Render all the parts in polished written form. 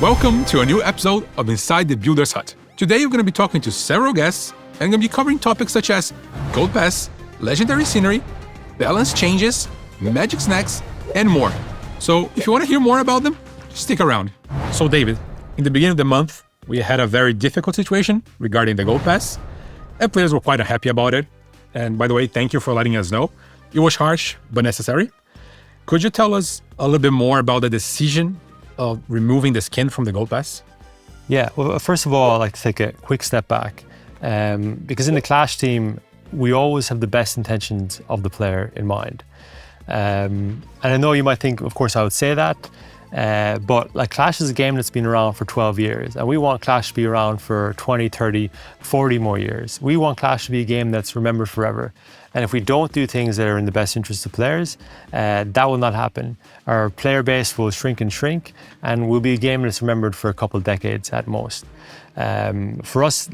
Welcome to a new episode of Inside the Builder's Hut. Today we're going to be talking to several guests and going to be covering topics such as Gold Pass, legendary scenery, balance changes, magic snacks, and more. So if you want to hear more about them, stick around. So David, in the beginning of the month, we had a very difficult situation regarding the Gold Pass, and players were quite unhappy about it. And by the way, thank you for letting us know. It was harsh, but necessary. Could you tell us a little bit more about the decision of removing the skin from the Gold Pass? Yeah, well, first of all, I'd like to take a quick step back because in the Clash team, we always have the best intentions of the player in mind. And I know you might think, of course, I would say that, but like Clash is a game that's been around for 12 years and we want Clash to be around for 20, 30, 40 more years. We want Clash to be a game that's remembered forever. And if we don't do things that are in the best interest of players, that will not happen. Our player base will shrink and will be a game that's remembered for a couple of decades at most. For us,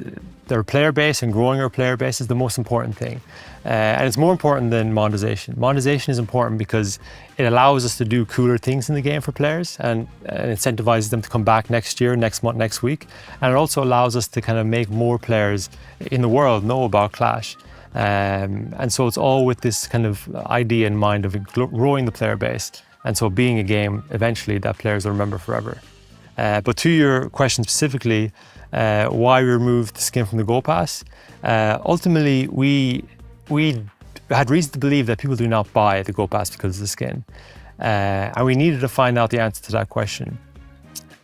their player base and growing our player base is the most important thing. And it's more important than monetization. Monetization is important because it allows us to do cooler things in the game for players and incentivizes them to come back next year, next month, next week. And it also allows us to kind of make more players in the world know about Clash. And so it's all with this kind of idea in mind of growing the player base. And so being a game eventually that players will remember forever. But to your question specifically, why we removed the skin from the Gold Pass, ultimately we had reason to believe that people do not buy the Gold Pass because of the skin. And we needed to find out the answer to that question.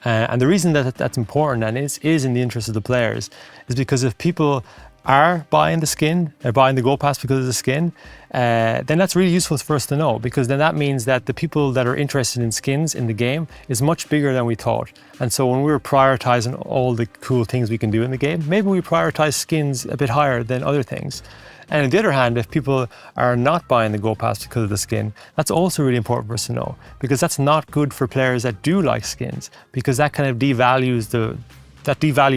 And the reason that that's important and is in the interest of the players is because if people are buying the skin, they're buying the Gold Pass because of the skin, then that's really useful for us to know because then that means that the people that are interested in skins in the game is much bigger than we thought. And so when we were prioritizing all the cool things we can do in the game, maybe we prioritize skins a bit higher than other things. And on the other hand, if people are not buying the Gold Pass because of the skin, that's also really important for us to know because that's not good for players that do like skins because that kind of devalues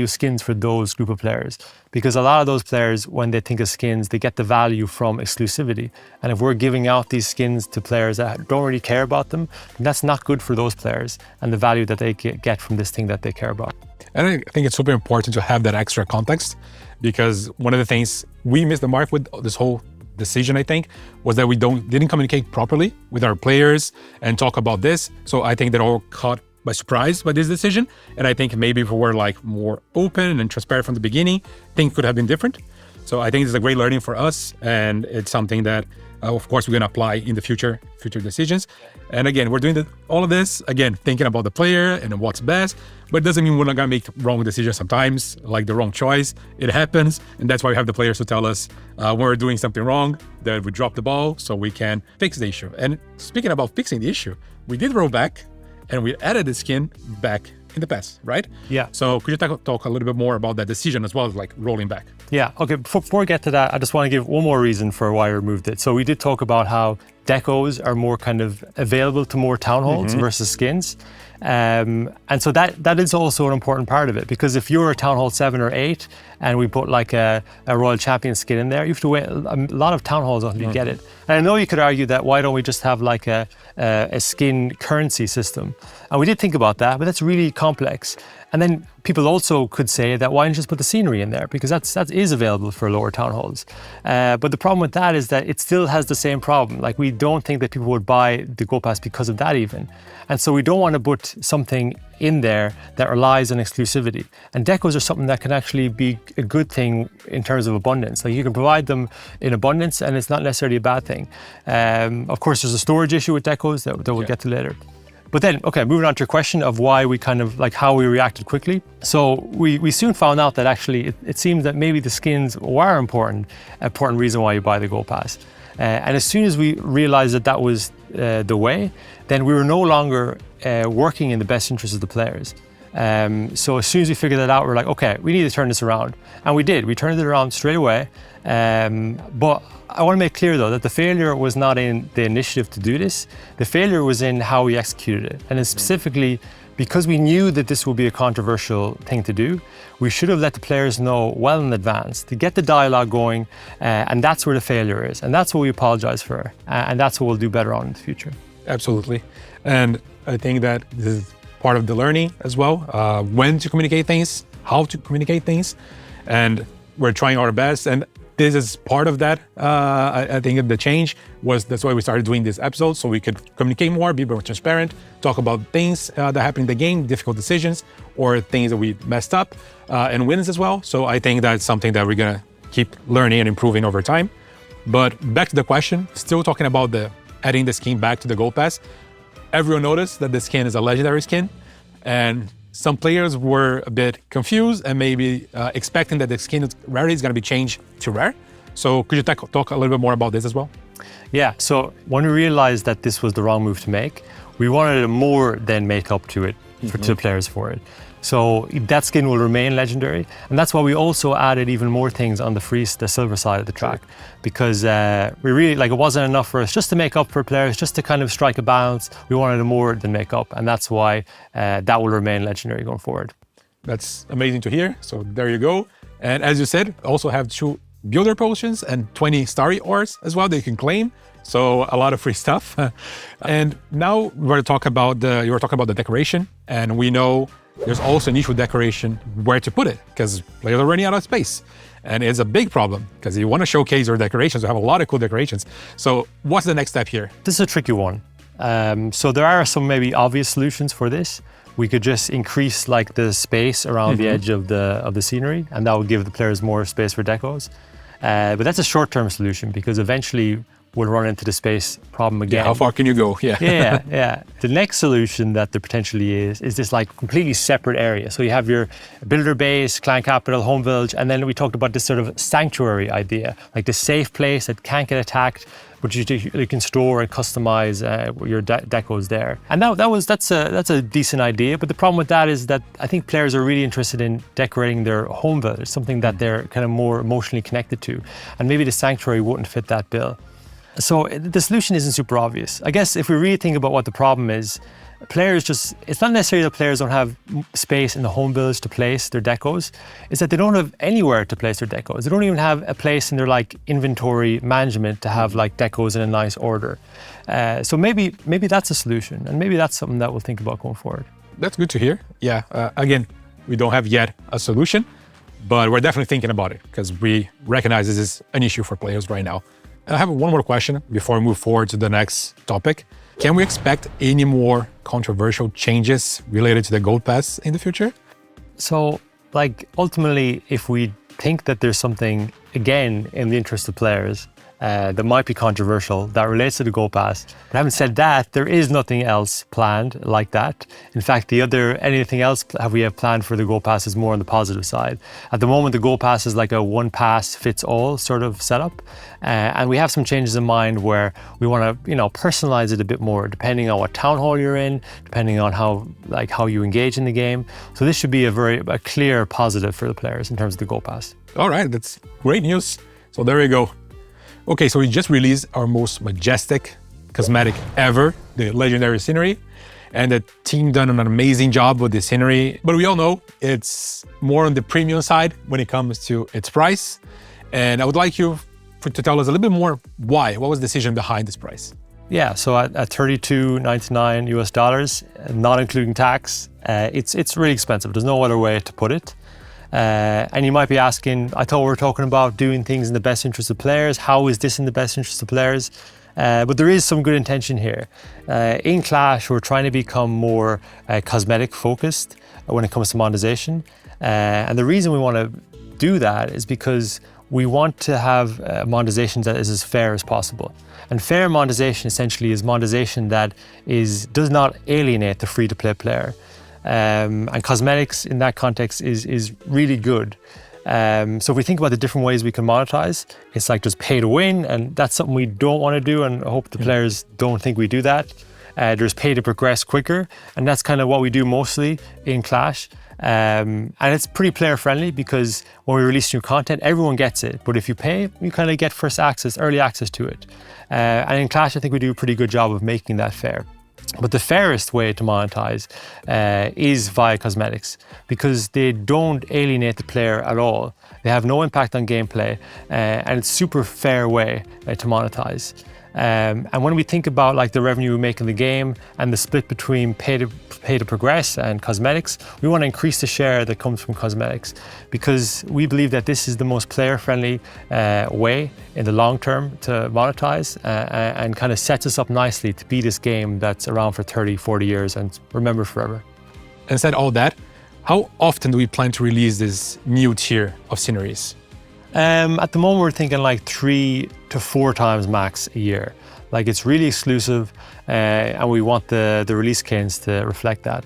skins for those group of players. Because a lot of those players, when they think of skins, they get the value from exclusivity. And if we're giving out these skins to players that don't really care about them, then that's not good for those players and the value that they get from this thing that they care about. And I think it's super important to have that extra context because one of the things we missed the mark with this whole decision, I think, was that we didn't communicate properly with our players and talk about this. So I think they're all caught by surprise by this decision. And I think maybe if we were like more open and transparent from the beginning, things could have been different. So I think it's a great learning for us. And it's something that, of course, we're going to apply in the future decisions. And again, we're doing all of this, again, thinking about the player and what's best, but it doesn't mean we're not going to make wrong decisions sometimes, like the wrong choice. It happens. And that's why we have the players to tell us when we're doing something wrong, that we drop the ball so we can fix the issue. And speaking about fixing the issue, we did roll back and we added the skin back in the past, right? Yeah. So could you talk a little bit more about that decision as well as like rolling back? Yeah, okay, before we get to that, I just want to give one more reason for why we removed it. So we did talk about how decos are more kind of available to more town halls versus skins. And so that is also an important part of it because if you're a Town Hall 7 or 8 and we put like a Royal Champion skin in there, you have to wait a lot of Town Halls until you get it. And I know you could argue that why don't we just have like a skin currency system? And we did think about that, but that's really complex. And then people also could say that why don't you just put the scenery in there because that is available for lower town halls. But the problem with that is that it still has the same problem. Like we don't think that people would buy the Gold Pass because of that even. And so we don't want to put something in there that relies on exclusivity. And decos are something that can actually be a good thing in terms of abundance. Like you can provide them in abundance and it's not necessarily a bad thing. Of course, there's a storage issue with decos that we'll get to later. But then, okay, moving on to your question of why we kind of like how we reacted quickly. So we soon found out that actually it seems that maybe the skins were important reason why you buy the Gold Pass. And as soon as we realized that was the way, then we were no longer working in the best interest of the players. So as soon as we figured that out, we're like, okay, we need to turn this around. And we did. We turned it around straight away. But I want to make clear though that the failure was not in the initiative to do this. The failure was in how we executed it. And it's specifically because we knew that this would be a controversial thing to do, we should have let the players know well in advance to get the dialogue going. And that's where the failure is. And that's what we apologize for. And that's what we'll do better on in the future. Absolutely. And I think that this is part of the learning as well, when to communicate things, how to communicate things, and we're trying our best. And this is part of that. I think the change was that's why we started doing this episode, so we could communicate more, be more transparent, talk about things that happen in the game, difficult decisions, or things that we messed up, and wins as well. So I think that's something that we're gonna keep learning and improving over time. But back to the question, still talking about adding the skin back to the Gold Pass. Everyone noticed that the skin is a legendary skin, and some players were a bit confused and maybe expecting that the skin rarity is going to be changed to rare. So could you talk a little bit more about this as well? Yeah, so when we realized that this was the wrong move to make, we wanted to more than make up to it to the players for it. So that skin will remain legendary, and that's why we also added even more things on the silver side of the track, because we really it wasn't enough for us just to make up for players, just to kind of strike a balance. We wanted to more than make up, and that's why that will remain legendary going forward. That's amazing to hear. So there you go. And as you said, also have 2 builder potions and 20 starry ores as well that you can claim. So a lot of free stuff. And now we're going to talk about you were talking about the decoration, and we know there's also an issue with decoration where to put it, because players are running out of space. And it's a big problem because you want to showcase your decorations. You have a lot of cool decorations. So what's the next step here? This is a tricky one. So there are some maybe obvious solutions for this. We could just increase the space around the edge of the scenery, and that would give the players more space for decos. But that's a short-term solution, because eventually we'll run into the space problem again. Yeah, how far can you go? Yeah. The next solution that there potentially is this completely separate area. So you have your builder base, clan capital, home village, and then we talked about this sort of sanctuary idea, like the safe place that can't get attacked, but you can store and customize your decos there. And that's a decent idea. But the problem with that is that I think players are really interested in decorating their home village, something that they're kind of more emotionally connected to, and maybe the sanctuary wouldn't fit that bill. So the solution isn't super obvious. I guess if we really think about what the problem is, it's not necessarily that players don't have space in the home village to place their decos, it's that they don't have anywhere to place their decos. They don't even have a place in their inventory management to have decos in a nice order. So maybe that's a solution, and maybe that's something that we'll think about going forward. That's good to hear. Yeah, again, we don't have yet a solution, but we're definitely thinking about it because we recognize this is an issue for players right now. I have one more question before we move forward to the next topic. Can we expect any more controversial changes related to the Gold Pass in the future? So, ultimately, if we think that there's something, again, in the interest of players that might be controversial that relates to the Gold Pass, but having said that, there is nothing else planned like that. In fact, anything else we have planned for the Gold Pass is more on the positive side. At the moment, the Gold Pass is like a one-pass-fits-all sort of setup, and we have some changes in mind where we want to, personalize it a bit more, depending on what town hall you're in, depending on how you engage in the game. So this should be a clear positive for the players in terms of the Gold Pass. All right, that's great news. So there you go. Okay, so we just released our most majestic cosmetic ever, the legendary scenery, and the team done an amazing job with the scenery. But we all know it's more on the premium side when it comes to its price. And I would like you to tell us a little bit more why. What was the decision behind this price? Yeah, so at $32.99 US, not including tax, it's really expensive. There's no other way to put it. And you might be asking, I thought we were talking about doing things in the best interest of players. How is this in the best interest of players? But there is some good intention here. In Clash, we're trying to become more cosmetic focused when it comes to monetization. And the reason we want to do that is because we want to have monetization that is as fair as possible. And fair monetization essentially is monetization that does not alienate the free-to-play player. And cosmetics in that context is really good. So if we think about the different ways we can monetize, it's just pay to win, and that's something we don't want to do, and I hope the players don't think we do that. There's pay to progress quicker, and that's kind of what we do mostly in Clash. And it's pretty player friendly because when we release new content, everyone gets it. But if you pay, you kind of get early access to it. And in Clash, I think we do a pretty good job of making that fair. But the fairest way to monetize is via cosmetics because they don't alienate the player at all. They have no impact on gameplay, and it's a super fair way to monetize. And when we think about like the revenue we make in the game and the split between pay to progress and cosmetics, we want to increase the share that comes from cosmetics because we believe that this is the most player-friendly way in the long term to monetize and kind of sets us up nicely to be this game that's around for 30, 40 years and remembered forever. And said all that, how often do we plan to release this new tier of sceneries? At the moment, we're thinking like 3 to 4 times max a year. Like it's really exclusive, and we want the release cadence to reflect that.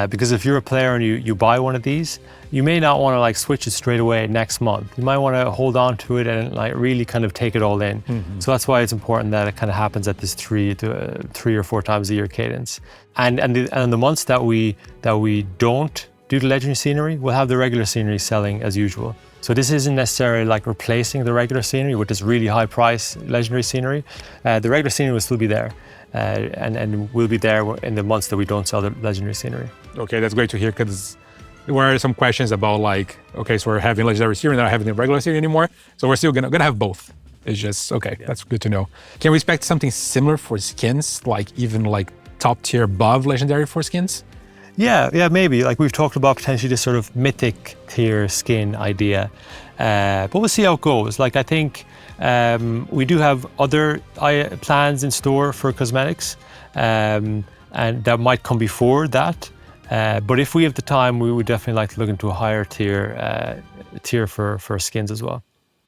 Because if you're a player and you buy one of these, you may not want to like switch it straight away next month. You might want to hold on to it and like really kind of take it all in. So that's why it's important that it kind of happens at this 3 or 4 times a year cadence. And the months that we don't do the legendary scenery, we'll have the regular scenery selling as usual. So this isn't necessarily like replacing the regular scenery with this really high price legendary scenery. The regular scenery will still be there and will be there in the months that we don't sell the legendary scenery. Okay, that's great to hear because there were some questions about like, okay, so we're having legendary scenery, not having the regular scenery anymore. So we're still gonna have both. It's just, okay, that's good to know. Can we expect something similar for skins, like even like top tier above legendary for skins? Yeah, maybe. Like we've talked about potentially this sort of mythic tier skin idea, but we'll see how it goes. Like I think we do have other plans in store for cosmetics, and that might come before that. But if we have the time, we would definitely like to look into a higher tier for skins as well.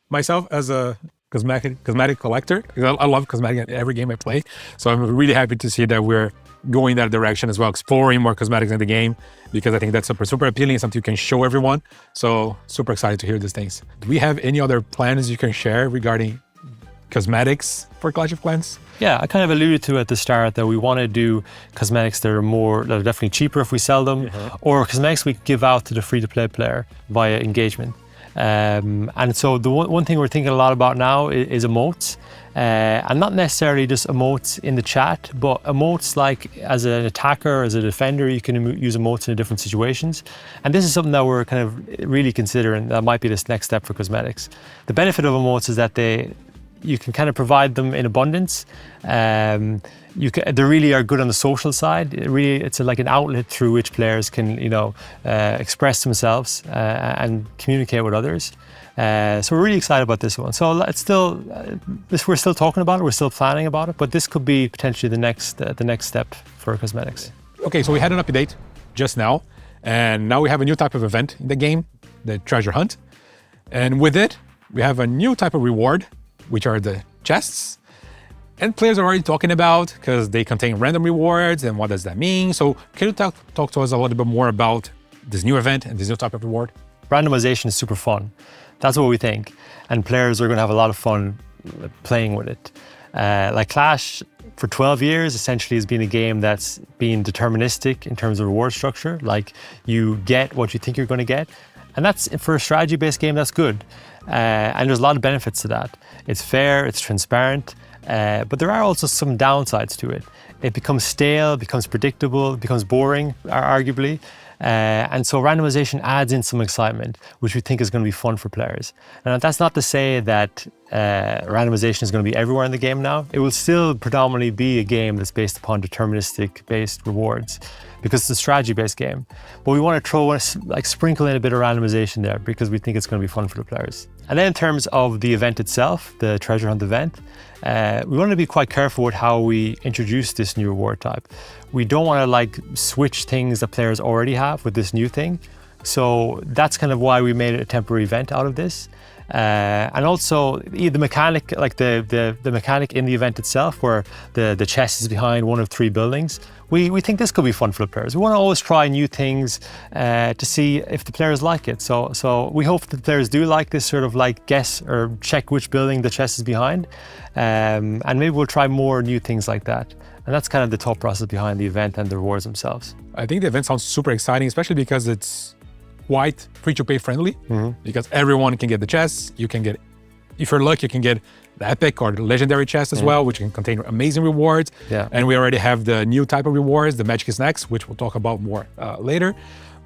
Myself as a cosmetic collector, I love cosmetic in every game I play. So I'm really happy to see that we're going that direction as well, exploring more cosmetics in the game, because I think that's super appealing and something you can show everyone. So super excited to hear these things. Do we have any other plans you can share regarding cosmetics for Clash of Clans? Yeah, I kind of alluded to at the start that we want to do cosmetics that are definitely cheaper if we sell them, or cosmetics we give out to the free-to-play player via engagement. And so the one thing we're thinking a lot about now is emotes. And not necessarily just emotes in the chat, but emotes like as an attacker, as a defender, you can use emotes in different situations. And this is something that we're kind of really considering. That might be this next step for cosmetics. The benefit of emotes is that you can kind of provide them in abundance. They really are good on the social side. It's like an outlet through which players can, express themselves and communicate with others. So we're really excited about this one. So it's still, we're still talking about it, we're still planning about it, but this could be potentially the next step for cosmetics. Okay, so we had an update just now, and now we have a new type of event in the game, the treasure hunt. And with it, we have a new type of reward, which are the chests. And players are already talking about, because they contain random rewards, and what does that mean? So can you talk to us a little bit more about this new event and this new type of reward? Randomization is super fun. That's what we think. And players are going to have a lot of fun playing with it. Like Clash, for 12 years, essentially has been a game that's been deterministic in terms of reward structure. Like you get what you think you're going to get. And that's, for a strategy-based game, that's good. And there's a lot of benefits to that. It's fair, it's transparent, but there are also some downsides to it. It becomes stale, becomes predictable, becomes boring, arguably. And so randomization adds in some excitement, which we think is going to be fun for players. And that's not to say that randomization is going to be everywhere in the game now. It will still predominantly be a game that's based upon deterministic-based rewards, because it's a strategy-based game. But we want to sprinkle in a bit of randomization there because we think it's going to be fun for the players. And then in terms of the event itself, the treasure hunt event, we want to be quite careful with how we introduce this new reward type. We don't want to switch things that players already have with this new thing. So that's kind of why we made it a temporary event out of this. And also the mechanic, the mechanic in the event itself, where the chest is behind one of 3 buildings. We think this could be fun for the players. We want to always try new things to see if the players like it. So we hope that the players do like this sort of guess or check which building the chest is behind. And maybe we'll try more new things like that. And that's kind of the thought process behind the event and the rewards themselves. I think the event sounds super exciting, especially because it's quite free-to-play friendly, because everyone can get the chests. You can get, if you're lucky, you can get the epic or the legendary chest as well, which can contain amazing rewards. Yeah. And we already have the new type of rewards, the Magic is Next, which we'll talk about more later.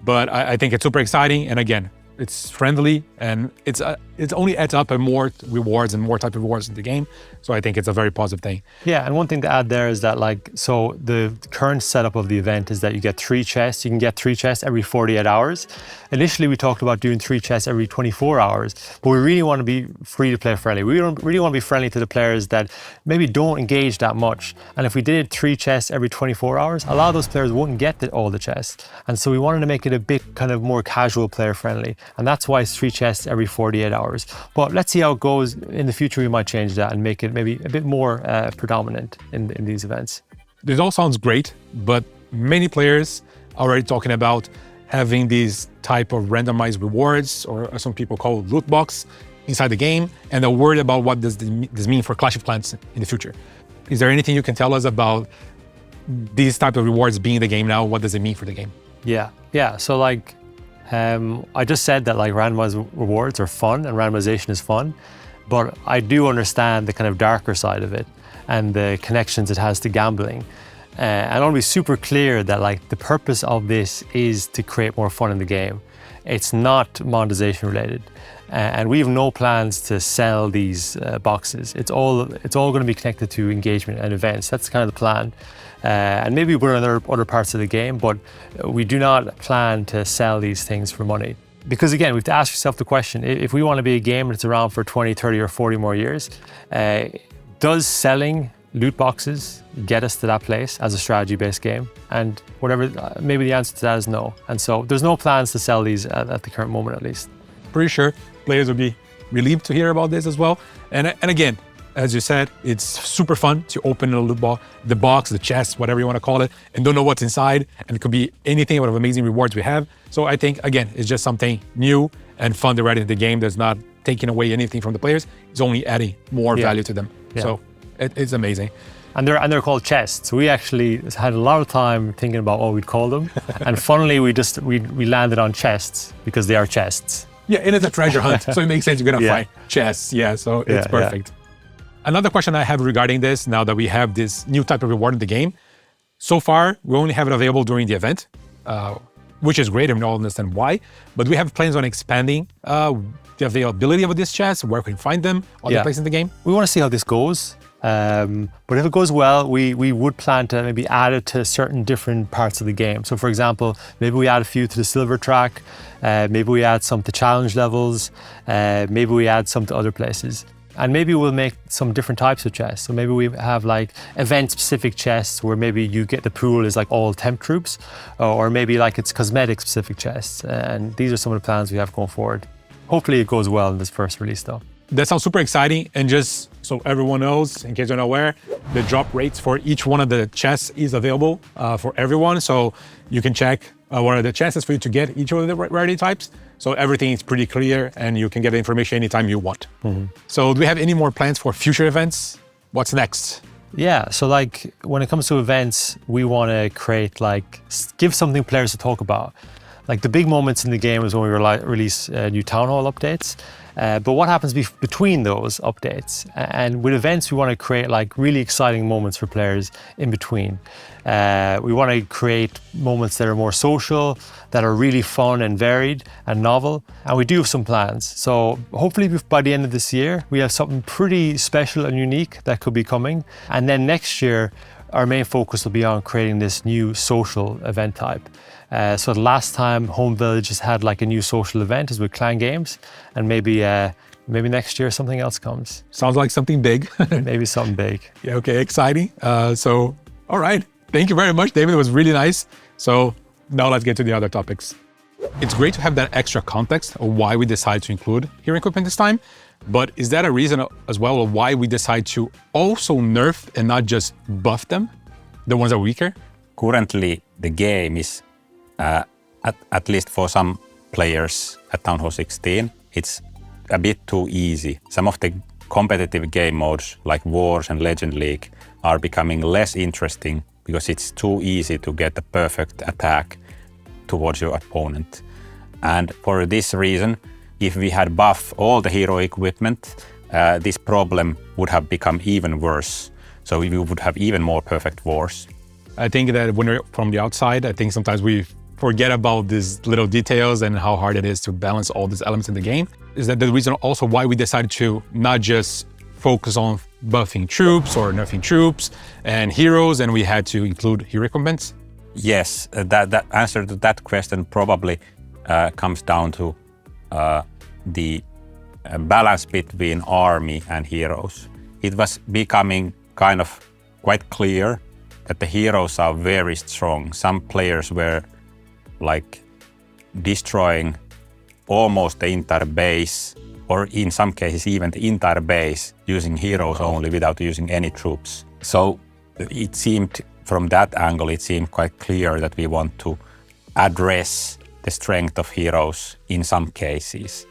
But I think it's super exciting. And again, it's friendly, and it's it only adds up and more rewards and more type of rewards in the game. So I think it's a very positive thing. Yeah, and one thing to add there is that so the current setup of the event is that you get 3 chests. You can get 3 chests every 48 hours. Initially, we talked about doing 3 chests every 24 hours, but we really want to be free to play friendly. We really want to be friendly to the players that maybe don't engage that much. And if we did 3 chests every 24 hours, a lot of those players wouldn't get all the chests. And so we wanted to make it a bit kind of more casual player friendly. And that's why it's 3 chests every 48 hours. But let's see how it goes. In the future, we might change that and make it maybe a bit more predominant in these events. This all sounds great, but many players are already talking about having these type of randomized rewards, or as some people call loot box, inside the game, and they're worried about what does this mean for Clash of Clans in the future. Is there anything you can tell us about these type of rewards being in the game now? What does it mean for the game? Yeah. So I just said that randomized rewards are fun and randomization is fun, but I do understand the kind of darker side of it and the connections it has to gambling. And I want to be super clear that the purpose of this is to create more fun in the game. It's not monetization related. And we have no plans to sell these boxes. It's all going to be connected to engagement and events. That's kind of the plan. And maybe we're in other parts of the game, but we do not plan to sell these things for money. Because again, we have to ask yourself the question, if we want to be a game that's around for 20, 30 or 40 more years, does selling loot boxes get us to that place as a strategy-based game? And maybe the answer to that is no. And so there's no plans to sell these at the current moment, at least. Pretty sure players will be relieved to hear about this as well. And again, as you said, it's super fun to open a loot box, the box, the chest, whatever you want to call it, and don't know what's inside. And it could be anything about amazing rewards we have. So I think, again, it's just something new and fun to add into the game that's not taking away anything from the players. It's only adding more value to them. Yeah. So it's amazing. And they're called chests. We actually had a lot of time thinking about what we'd call them. And funnily, we landed on chests because they are chests. Yeah, and it's a treasure hunt. So it makes sense you're going to find chests. Yeah, so it's perfect. Another question I have regarding this, now that we have this new type of reward in the game, so far, we only have it available during the event, which is great, and we all understand why, but we have plans on expanding the availability of this chest, where we can find them, other places in the game. We want to see how this goes, but if it goes well, we would plan to maybe add it to certain different parts of the game. So for example, maybe we add a few to the silver track, maybe we add some to challenge levels, maybe we add some to other places. And maybe we'll make some different types of chests. So maybe we have event-specific chests where maybe you get the pool is all temp troops, or maybe it's cosmetic-specific chests. And these are some of the plans we have going forward. Hopefully it goes well in this first release though. That sounds super exciting. And just so everyone knows, in case you're not aware, the drop rates for each one of the chests is available for everyone. So you can check what are the chances for you to get each of the rarity types. So everything is pretty clear and you can get the information anytime you want. Mm-hmm. So do we have any more plans for future events? What's next? Yeah, so when it comes to events, we want to create give something players to talk about. The big moments in the game is when we release new town hall updates. But what happens between those updates? And with events, we want to create really exciting moments for players in between. We want to create moments that are more social, that are really fun and varied and novel. And we do have some plans. So hopefully by the end of this year, we have something pretty special and unique that could be coming. And then next year, our main focus will be on creating this new social event type. So the last time Home Village has had a new social event is with clan games, and maybe next year something else comes. Sounds like something big. Maybe something big. Yeah, okay, exciting. So, all right. Thank you very much, David. It was really nice. So now let's get to the other topics. It's great to have that extra context of why we decide to include hero equipment this time, but is that a reason as well of why we decide to also nerf and not just buff them, the ones that are weaker? Currently, the game is at least for some players at Town Hall 16, it's a bit too easy. Some of the competitive game modes like Wars and Legend League are becoming less interesting because it's too easy to get the perfect attack towards your opponent. And for this reason, if we had buffed all the hero equipment, this problem would have become even worse. So we would have even more perfect wars. I think that when we're from the outside, I think sometimes we forget about these little details and how hard it is to balance all these elements in the game. Is that the reason also why we decided to not just focus on buffing troops or nerfing troops and heroes, and we had to include hero equipments? Yes, that answer to that question probably comes down to the balance between army and heroes. It was becoming kind of quite clear that the heroes are very strong. Some players were like destroying almost the entire base, or in some cases even the entire base, using heroes only without using any troops. So it seemed from that angle, it seemed quite clear that we want to address the strength of heroes in some cases.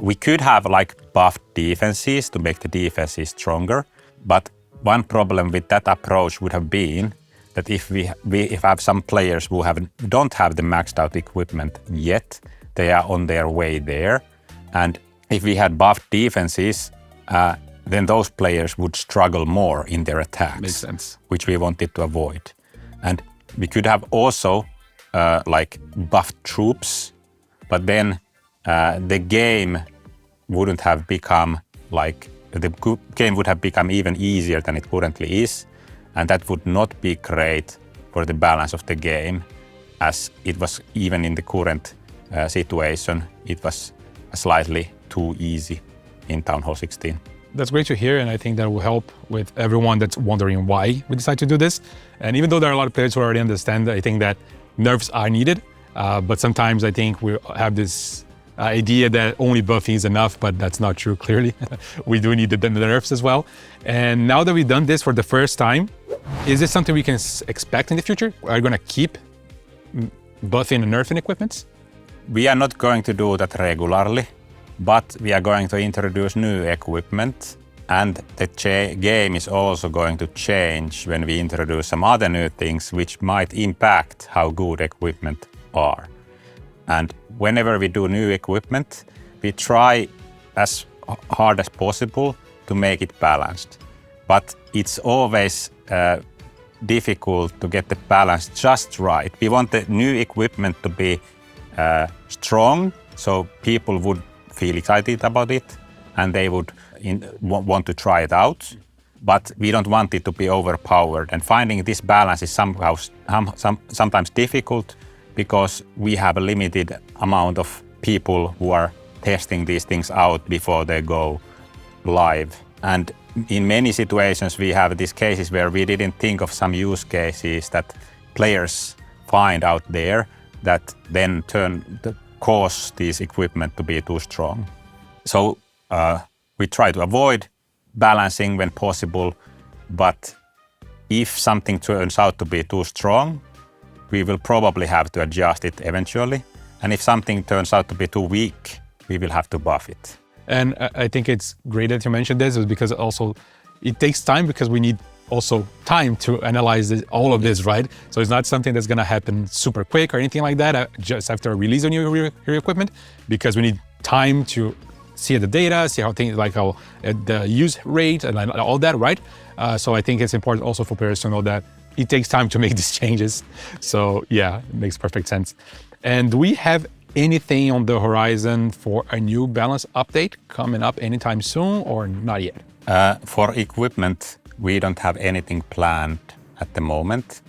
We could have like buffed defenses to make the defenses stronger, but one problem with that approach would have been that if we have some players who don't have the maxed out equipment yet, they are on their way there, and if we had buffed defenses, then those players would struggle more in their attacks. Makes sense. Which we wanted to avoid. And we could have also like buffed troops, but then the game wouldn't have become like, the game would have become even easier than it currently is, and that would not be great for the balance of the game, as it was even in the current situation, it was slightly too easy in Town Hall 16. That's great to hear, and I think that will help with everyone that's wondering why we decided to do this. And even though there are a lot of players who already understand, I think that nerfs are needed, but sometimes I think we have this idea that only buffing is enough, but that's not true, clearly. We do need the nerfs as well. And now that we've done this for the first time, is this something we can expect in the future? Are you going to keep buffing and nerfing equipments? We are not going to do that regularly, but we are going to introduce new equipment, and the game is also going to change when we introduce some other new things which might impact how good equipment are. And whenever we do new equipment, we try as hard as possible to make it balanced. But it's always difficult to get the balance just right. We want the new equipment to be strong, so people would feel excited about it and they would want to try it out. But we don't want it to be overpowered. And finding this balance is sometimes difficult because we have a limited amount of people who are testing these things out before they go live. And in many situations, we have these cases where we didn't think of some use cases that players find out there that then cause this equipment to be too strong. So we try to avoid balancing when possible, but if something turns out to be too strong, we will probably have to adjust it eventually. And if something turns out to be too weak, we will have to buff it. And I think it's great that you mentioned this, is because also it takes time, because we need also time to analyze all of this, right? So it's not something that's going to happen super quick or anything like that just after a release of new hero equipment, because we need time to see the data, see how things like how the use rate and all that, right? So I think it's important also for players to know that it takes time to make these changes. So yeah, it makes perfect sense. And do we have anything on the horizon for a new balance update coming up anytime soon, or not yet? For equipment, we don't have anything planned at the moment.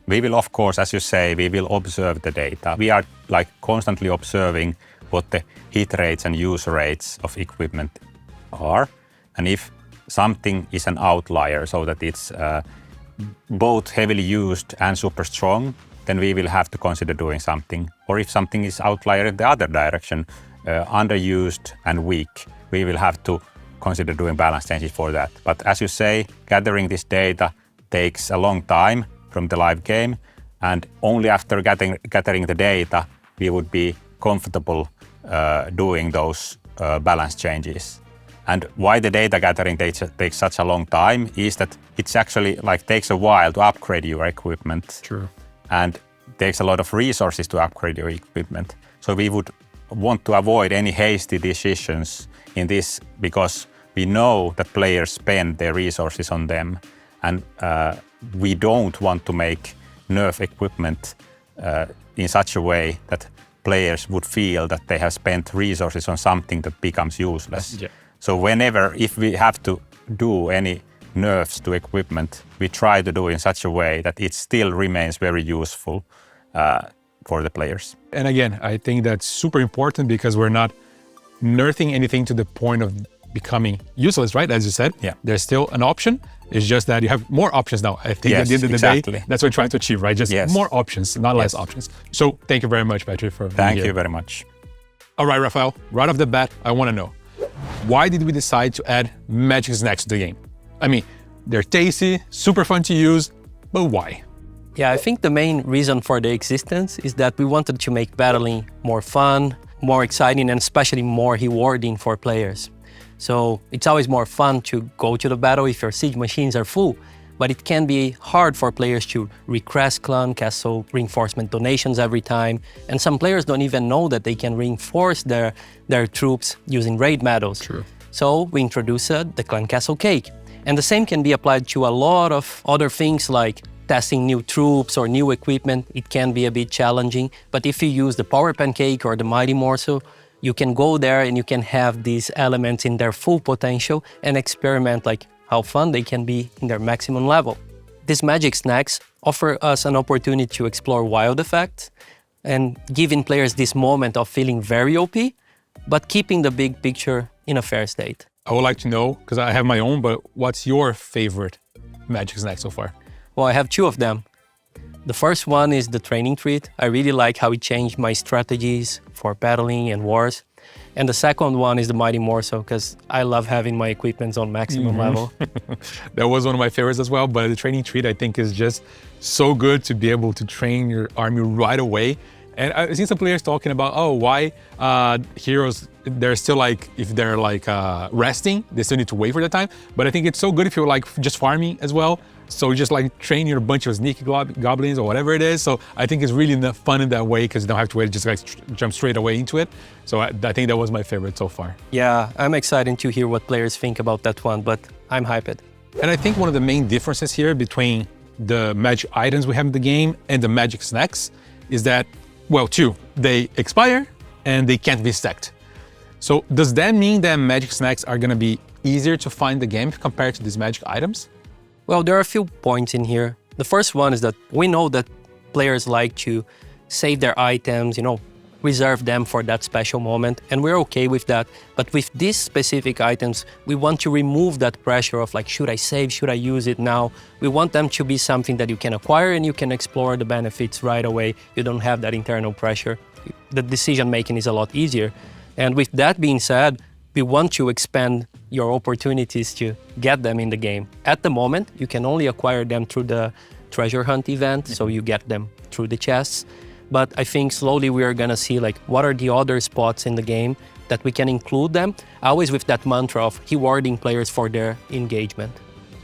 We will, of course, as you say, we will observe the data. We are like constantly observing what the hit rates and use rates of equipment are. And if something is an outlier, so that it's both heavily used and super strong, then we will have to consider doing something. Or if something is outlier in the other direction, underused and weak, we will have to consider doing balance changes for that. But as you say, gathering this data takes a long time from the live game, and only after gathering the data, we would be comfortable doing those balance changes. And why the data gathering takes such a long time is that it's actually like takes a while to upgrade your equipment. True. And takes a lot of resources to upgrade your equipment. So we would want to avoid any hasty decisions in this, because we know that players spend their resources on them, and we don't want to make nerf equipment in such a way that players would feel that they have spent resources on something that becomes useless. Yeah. So whenever, if we have to do any nerfs to equipment, we try to do in such a way that it still remains very useful for the players. And again, I think that's super important because we're not nerfing anything to the point of becoming useless, right? As you said, Yeah. There's still an option. It's just that you have more options now. I think Yes, at the end of the exactly. day, that's what we're trying to achieve, right? Just Yes. more options, not less Yes. options. So thank you very much, Patrick, for being Thank here. you very much. All right, Rafael, right off the bat, I want to know, why did we decide to add magic snacks to the game? I mean, they're tasty, super fun to use, but why? Yeah, I think the main reason for their existence is that we wanted to make battling more fun, more exciting, and especially more rewarding for players. So it's always more fun to go to the battle if your siege machines are full, but it can be hard for players to request clan castle reinforcement donations every time, and some players don't even know that they can reinforce their troops using raid medals. True. So we introduced the clan castle cake. And the same can be applied to a lot of other things like testing new troops or new equipment. It can be a bit challenging, but if you use the power pancake or the mighty morsel, you can go there and you can have these elements in their full potential and experiment like how fun they can be in their maximum level. These magic snacks offer us an opportunity to explore wild effects and giving players this moment of feeling very OP, but keeping the big picture in a fair state. I would like to know, because I have my own, but what's your favorite magic snack so far? Well, I have two of them. The first one is the training treat. I really like how it changed my strategies for battling and wars. And the second one is the mighty morsel, because I love having my equipments on maximum level. That was one of my favorites as well, but the training treat I think is just so good to be able to train your army right away. And I've seen some players talking about, oh, why heroes, they're still like, if they're like resting, they still need to wait for the time. But I think it's so good if you're like just farming as well. So you just like train your bunch of sneaky goblins or whatever it is. So I think it's really fun in that way because you don't have to wait, just like jump straight away into it. So I think that was my favorite so far. Yeah, I'm excited to hear what players think about that one, but I'm hyped. And I think one of the main differences here between the magic items we have in the game and the magic snacks is that, well, two, they expire and they can't be stacked. So does that mean that magic snacks are gonna be easier to find in the game compared to these magic items? Well, there are a few points in here. The first one is that we know that players like to save their items, reserve them for that special moment, and we're okay with that. But with these specific items, we want to remove that pressure of like, should I save, should I use it now? We want them to be something that you can acquire and you can explore the benefits right away. You don't have that internal pressure. The decision making is a lot easier. And with that being said, we want to expand your opportunities to get them in the game. At the moment, you can only acquire them through the treasure hunt event, so you get them through the chests. But I think slowly we are gonna see like what are the other spots in the game that we can include them, always with that mantra of rewarding players for their engagement.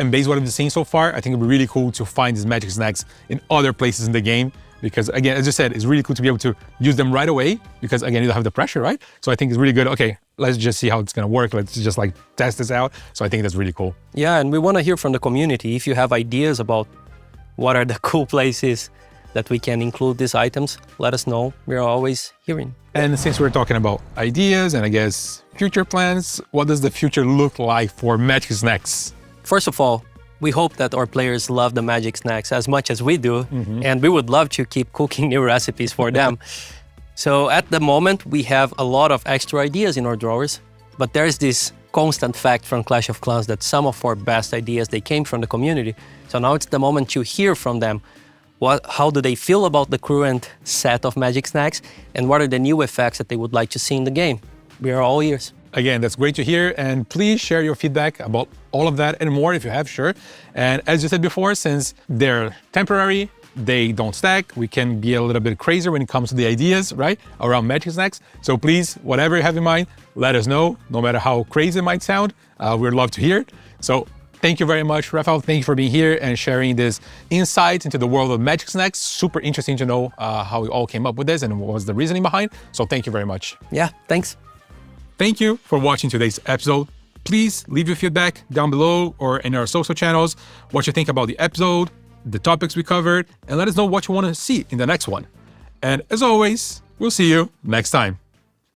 And based on what I've seen so far, I think it'd be really cool to find these magic snacks in other places in the game. Because again, as I said, it's really cool to be able to use them right away because again, you don't have the pressure, right? So I think it's really good. Okay, let's just see how it's gonna work. Let's just like test this out. So I think that's really cool. Yeah, and we wanna hear from the community. If you have ideas about what are the cool places that we can include these items, let us know. We're always hearing. And since we're talking about ideas and I guess future plans, what does the future look like for magic snacks? First of all, we hope that our players love the magic snacks as much as we do, and we would love to keep cooking new recipes for them. So at the moment, we have a lot of extra ideas in our drawers, but there's this constant fact from Clash of Clans that some of our best ideas, they came from the community. So now it's the moment to hear from them. How do they feel about the current set of magic snacks, and what are the new effects that they would like to see in the game? We are all ears. Again, that's great to hear, and please share your feedback about all of that and more if you have, sure. And as you said before, since they're temporary, they don't stack, we can be a little bit crazier when it comes to the ideas, right, around magic snacks. So please, whatever you have in mind, let us know, no matter how crazy it might sound. We'd love to hear it. So thank you very much, Rafael. Thank you for being here and sharing this insight into the world of magic snacks. Super interesting to know how we all came up with this and what was the reasoning behind. So thank you very much. Yeah, thanks. Thank you for watching today's episode. Please leave your feedback down below or in our social channels, what you think about the episode, the topics we covered, and let us know what you want to see in the next one. And as always, we'll see you next time.